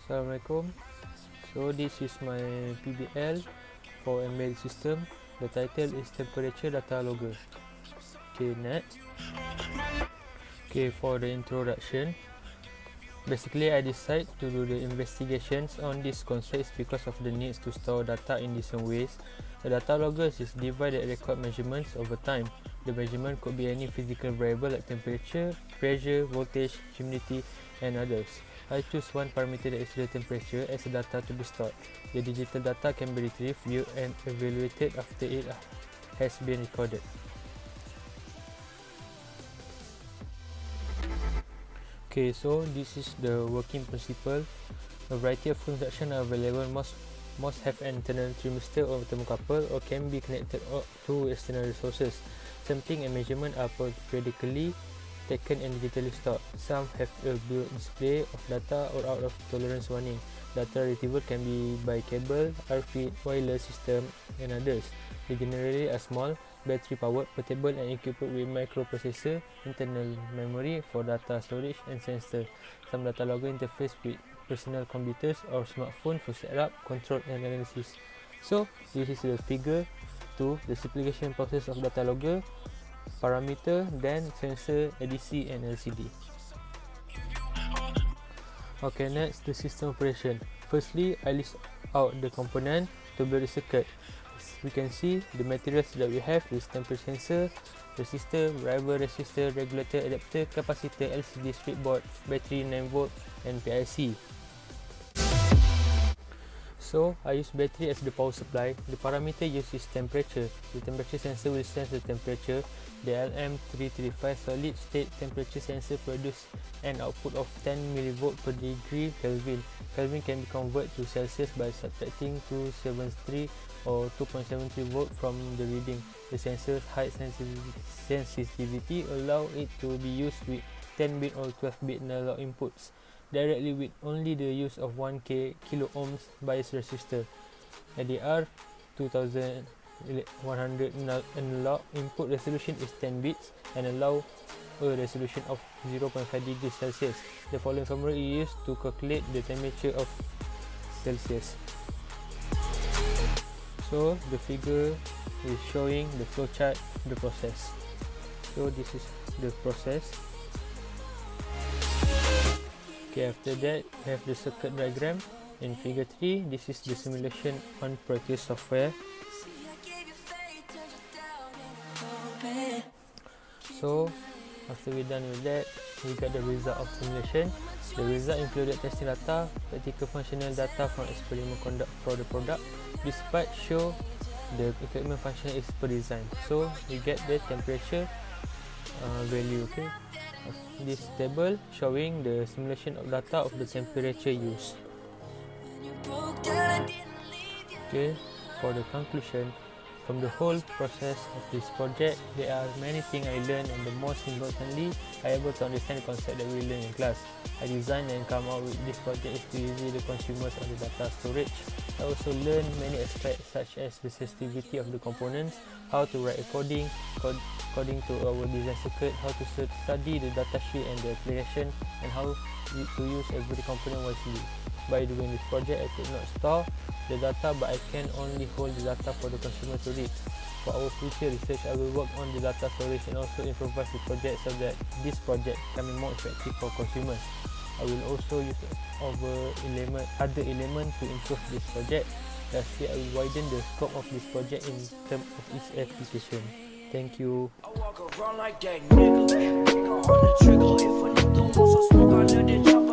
Assalamualaikum. So this is my PBL for embedded system. The title is temperature data logger. Okay, next. Okay, for the introduction, basically I decide to do the investigations on this concept because of the needs to store data in different ways. The data logger is device that record measurements over time. The measurement could be any physical variable like temperature, pressure, voltage, humidity, and others. I choose one parameter that is the temperature as a data to be stored. The digital data can be retrieved, viewed, and evaluated after it has been recorded. Okay, so this is the working principle. A variety of functions are available. Most have an internal thermistor or thermocouple or can be connected to external resources. Sampling and measurement are periodically taken and digitally stored. Some have a built display of data or out of tolerance warning. Data retrieval can be by cable, RF, wireless system, and others. They generally are small, battery-powered, portable, and equipped with microprocessor, internal memory for data storage, and sensor. Some data logger interface with personal computers or smartphone for setup, control, and analysis. So this is the figure to the simplification process of data logger, parameter, then sensor, ADC, and LCD. Okay, next the system operation. Firstly, I list out the component to build the circuit. As we can see, the materials that we have is temperature sensor, resistor, driver, resistor, regulator, adapter, capacitor, LCD, strip board, battery 9V, and PIC. So I use battery as the power supply. The parameter used is temperature. The temperature sensor will sense the temperature. The LM335 solid state temperature sensor produces an output of 10 mV per degree Kelvin. Kelvin can be converted to Celsius by subtracting 273 or 2.73 volt from the reading. The sensor's high sensitivity allow it to be used with 10-bit or 12-bit analog inputs directly with only the use of 1 kilo ohms bias resistor. ADR 2100 analog input resolution is 10 bits and allow a resolution of 0.5 degrees Celsius. The following formula is used to calculate the temperature of Celsius. So the figure is showing the flowchart of the process. So this is the process. Okay, after that we have the circuit diagram. In figure 3, this is the simulation on Proteus software. So after we're done with that, we got the result of simulation. The result included testing data, practical functional data from experiment conduct for the product. This part show the equipment function is per design. So we get the temperature value. Okay, this table showing the simulation of data of the temperature used. Okay, for the conclusion, from the whole process of this project, there are many things I learned, and the most importantly, I able to understand the concept that we learn in class. I designed and come out with this project is to easy the consumers of the data storage. I also learned many aspects such as the sensitivity of the components, how to write a coding according to our design circuit, how to study the data sheet and the application, and how to use every component wisely. By doing this project, I could not store the data, but I can only hold the data for the consumer to read. For our future research, I will work on the data storage and also improvise the project so that this project can be more effective for consumers. I will also use other elements to improve this project. Lastly, I will widen the scope of this project in terms of its application. Thank you. I walk around like that nigga. On the trigger, if a nigga wants to smoke, I let it chop.